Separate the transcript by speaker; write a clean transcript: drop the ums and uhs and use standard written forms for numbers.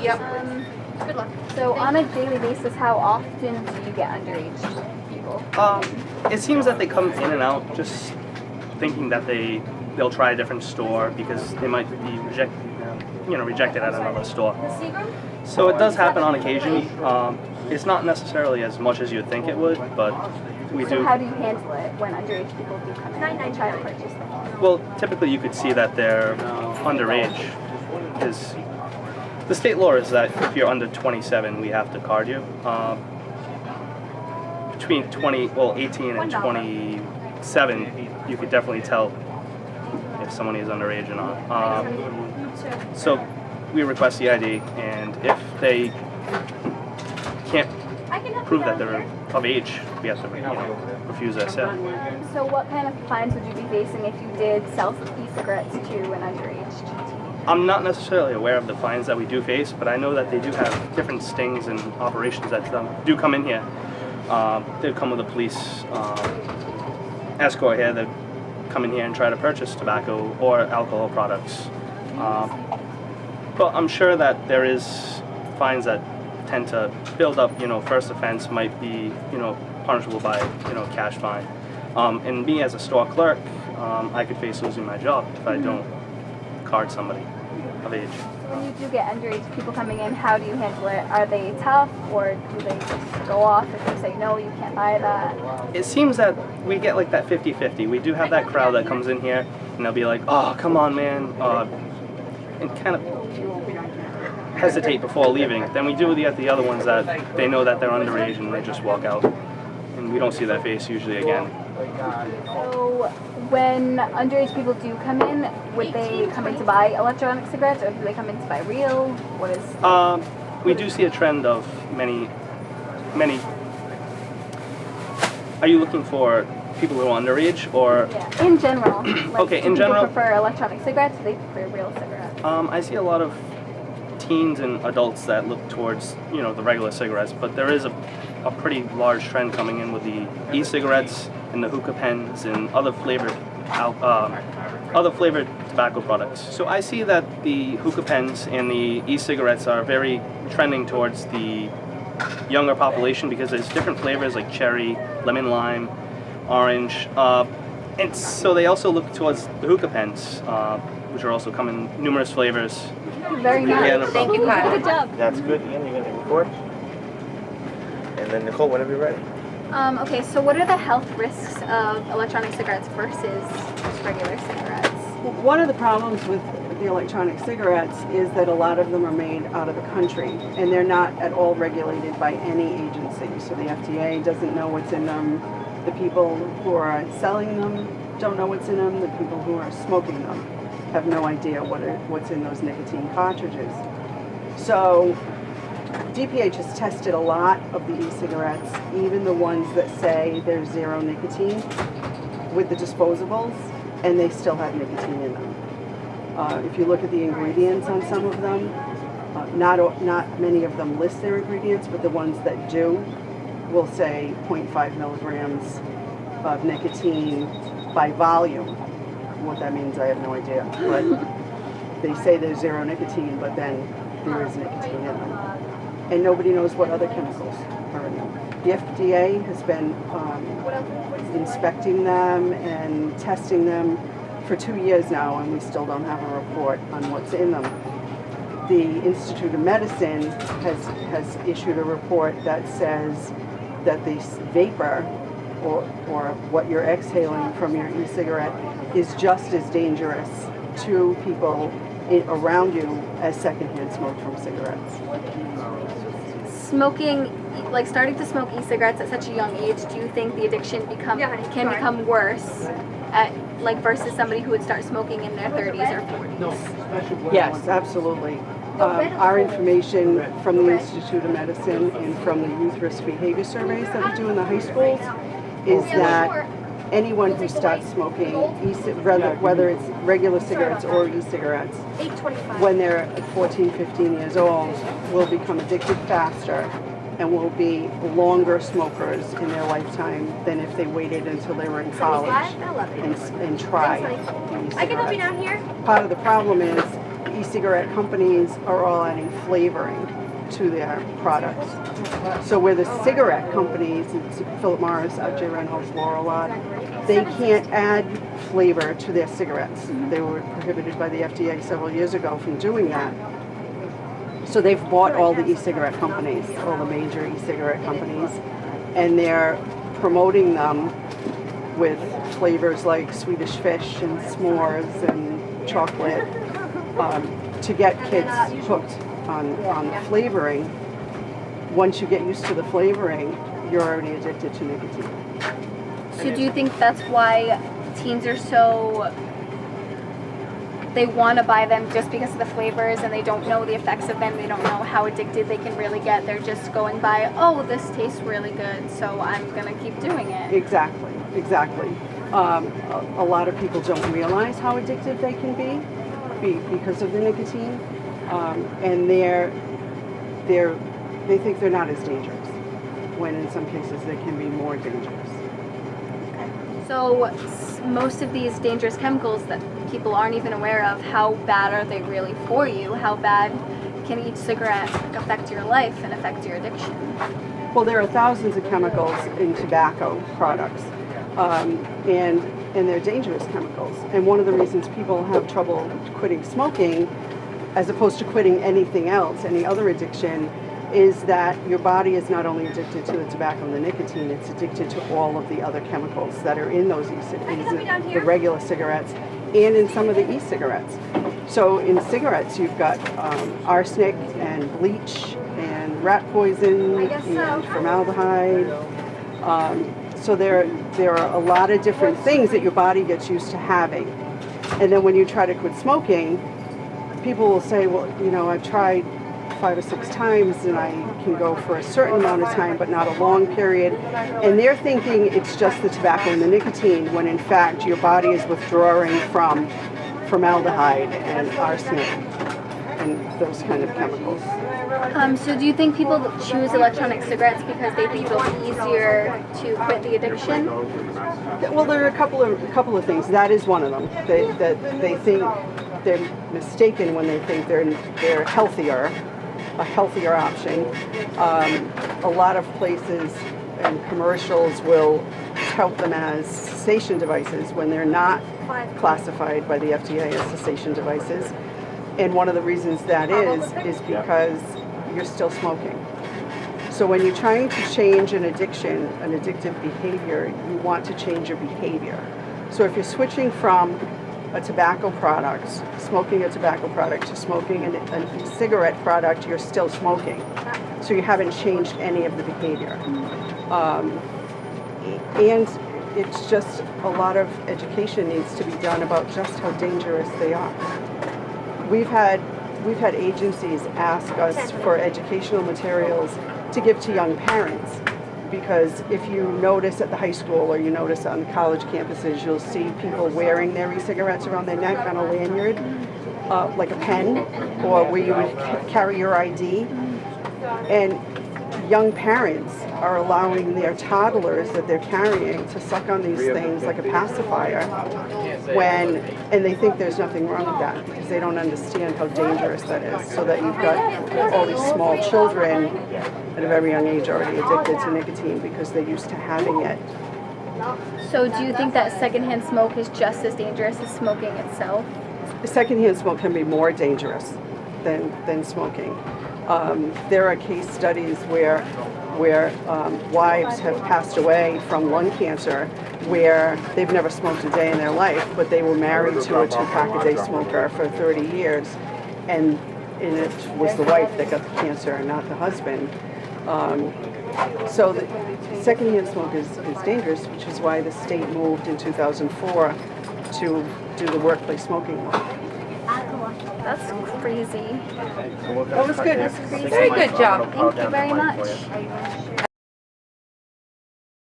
Speaker 1: Yep. Good luck.
Speaker 2: So on a daily basis, how often do you get underage people?
Speaker 3: It seems that they come in and out just thinking that they'll try a different store because they might be rejected at another store. So it does happen on occasion. It's not necessarily as much as you'd think it would, but we do.
Speaker 2: So how do you handle it when underage people do come in and try to purchase things?
Speaker 3: Well, typically you could see that they're underage. Because the state law is that if you're under 27, we have to card you. Between 18 and 27, you could definitely tell if someone is underage or not. So we request the ID, and if they can't prove that they're of age, we have to refuse their sale.
Speaker 2: So what kind of fines would you be facing if you did sell e-cigarettes to an underage teen?
Speaker 3: I'm not necessarily aware of the fines that we do face, but I know that they do have different stings and operations that do come in here. They come with a police escort here that come in here and try to purchase tobacco or alcohol products. But I'm sure that there is fines that tend to build up. First offense might be, punishable by, cash fine. And me as a store clerk, I could face losing my job if I don't card somebody of age.
Speaker 2: When you do get underage people coming in, how do you handle it? Are they tough, or do they just go off if you say, no, you can't buy that?
Speaker 3: It seems that we get like that 50-50. We do have that crowd that comes in here, and they'll be like, oh, come on, man, and kind of hesitate before leaving. Then we do get the other ones that they know that they're underage, and they just walk out. And we don't see that face usually again.
Speaker 2: So when underage people do come in, would they come in to buy electronic cigarettes, or do they come in to buy real? What is?
Speaker 3: We do see a trend of many. Are you looking for people who are underage, or?
Speaker 2: Yeah, in general. Like,
Speaker 3: Okay, in
Speaker 2: do
Speaker 3: general.
Speaker 2: people prefer electronic cigarettes, or do they prefer real cigarettes?
Speaker 3: I see a lot of teens and adults that look towards, the regular cigarettes, but there is a pretty large trend coming in with the e-cigarettes and the hookah pens and other flavored tobacco products. So I see that the hookah pens and the e-cigarettes are very trending towards the younger population because there's different flavors like cherry, lemon lime, orange, and so they also look towards the hookah pens, which are also come in numerous flavors.
Speaker 2: Very nice.
Speaker 3: Yeah, no
Speaker 1: Thank you, Kyle.
Speaker 2: Good job.
Speaker 4: That's good. Ian, you're going to record? And then Nicole, whenever you're ready.
Speaker 2: Okay, so what are the health risks of electronic cigarettes versus just regular cigarettes?
Speaker 5: One of the problems with the electronic cigarettes is that a lot of them are made out of the country, and they're not at all regulated by any agency. So the FDA doesn't know what's in them. The people who are selling them don't know what's in them. The people who are smoking them have no idea what's in those nicotine cartridges. So DPH has tested a lot of the e-cigarettes, even the ones that say there's zero nicotine, with the disposables, and they still have nicotine in them. If you look at the ingredients on some of them, not many of them list their ingredients, but the ones that do will say 0.5 milligrams of nicotine by volume. What that means, I have no idea. But they say there's zero nicotine, but then there is nicotine in them. And nobody knows what other chemicals are in them. The FDA has been inspecting them and testing them for 2 years now, and we still don't have a report on what's in them. The Institute of Medicine has issued a report that says that the vapor, or what you're exhaling from your e-cigarette, is just as dangerous to people around you as secondhand smoke from cigarettes.
Speaker 2: Smoking, like starting to smoke e-cigarettes at such a young age, do you think the addiction can become worse versus somebody who would start smoking in their 30s or 40s?
Speaker 5: Yes, absolutely. Our information from the Institute of Medicine and from the youth risk behavior surveys that we do in the high schools is that anyone who starts smoking, whether it's regular cigarettes or e-cigarettes, when they're 14, 15 years old, will become addicted faster and will be longer smokers in their lifetime than if they waited until they were in college and tried e-cigarettes.
Speaker 1: I can help you down here.
Speaker 5: Part of the problem is e-cigarette companies are all adding flavoring to their products. So where the cigarette companies, it's Philip Morris, J. Reynolds, Lorillard, they can't add flavor to their cigarettes. They were prohibited by the FDA several years ago from doing that. So they've bought all the e-cigarette companies, all the major e-cigarette companies, and they're promoting them with flavors like Swedish fish and s'mores and chocolate to get kids hooked on the flavoring. Once you get used to the flavoring, you're already addicted to nicotine.
Speaker 2: So do you think that's why teens are so, they want to buy them just because of the flavors and they don't know the effects of them, they don't know how addicted they can really get, they're just going by, oh, this tastes really good, so I'm going to keep doing it.
Speaker 5: Exactly. A lot of people don't realize how addictive they can be because of the nicotine, and they think they're not as dangerous, when in some cases they can be more dangerous.
Speaker 2: So most of these dangerous chemicals that people aren't even aware of, how bad are they really for you? How bad can each cigarette affect your life and affect your addiction?
Speaker 5: Well, there are thousands of chemicals in tobacco products, and they're dangerous chemicals. And one of the reasons people have trouble quitting smoking, as opposed to quitting anything else, any other addiction, is that your body is not only addicted to the tobacco and the nicotine, it's addicted to all of the other chemicals that are in those the regular cigarettes and in some of the e-cigarettes. So in cigarettes, you've got arsenic and bleach and rat poison and formaldehyde. So there are a lot of different things that your body gets used to having. And then when you try to quit smoking, people will say, well, I've tried 5 or 6 times and I can go for a certain amount of time but not a long period, and they're thinking it's just the tobacco and the nicotine, when in fact your body is withdrawing from formaldehyde and arsenic and those kind of chemicals.
Speaker 2: So do you think people choose electronic cigarettes because they think it'll be easier to quit the addiction?
Speaker 5: Well, there are a couple of things. That is one of them. They think they're mistaken when they think they're healthier, a healthier option. A lot of places and commercials will tout them as cessation devices when they're not classified by the FDA as cessation devices. And one of the reasons that is because you're still smoking. So when you're trying to change an addiction, an addictive behavior, you want to change your behavior. So if you're switching from a tobacco product, smoking a tobacco product, to smoking a cigarette product, you're still smoking. So you haven't changed any of the behavior. And it's just a lot of education needs to be done about just how dangerous they are. We've had agencies ask us for educational materials to give to young parents, because if you notice at the high school or you notice on college campuses, you'll see people wearing their e-cigarettes around their neck on a lanyard, like a pen, or where you would carry your ID. And young parents are allowing their toddlers that they're carrying to suck on these things like a pacifier, and they think there's nothing wrong with that because they don't understand how dangerous that is. So that you've got all these small children at a very young age already addicted to nicotine because they're used to having it.
Speaker 2: So do you think that secondhand smoke is just as dangerous as smoking itself?
Speaker 5: Secondhand smoke can be more dangerous than smoking. There are case studies where wives have passed away from lung cancer where they've never smoked a day in their life, but they were married to a 2-pack-a-day smoker for 30 years, and it was the wife that got the cancer and not the husband. So the secondhand smoke is dangerous, which is why the state moved in 2004 to do the workplace smoking law.
Speaker 2: That's crazy.
Speaker 5: That was good.
Speaker 2: That's crazy.
Speaker 1: Very good job.
Speaker 2: Thank you very much.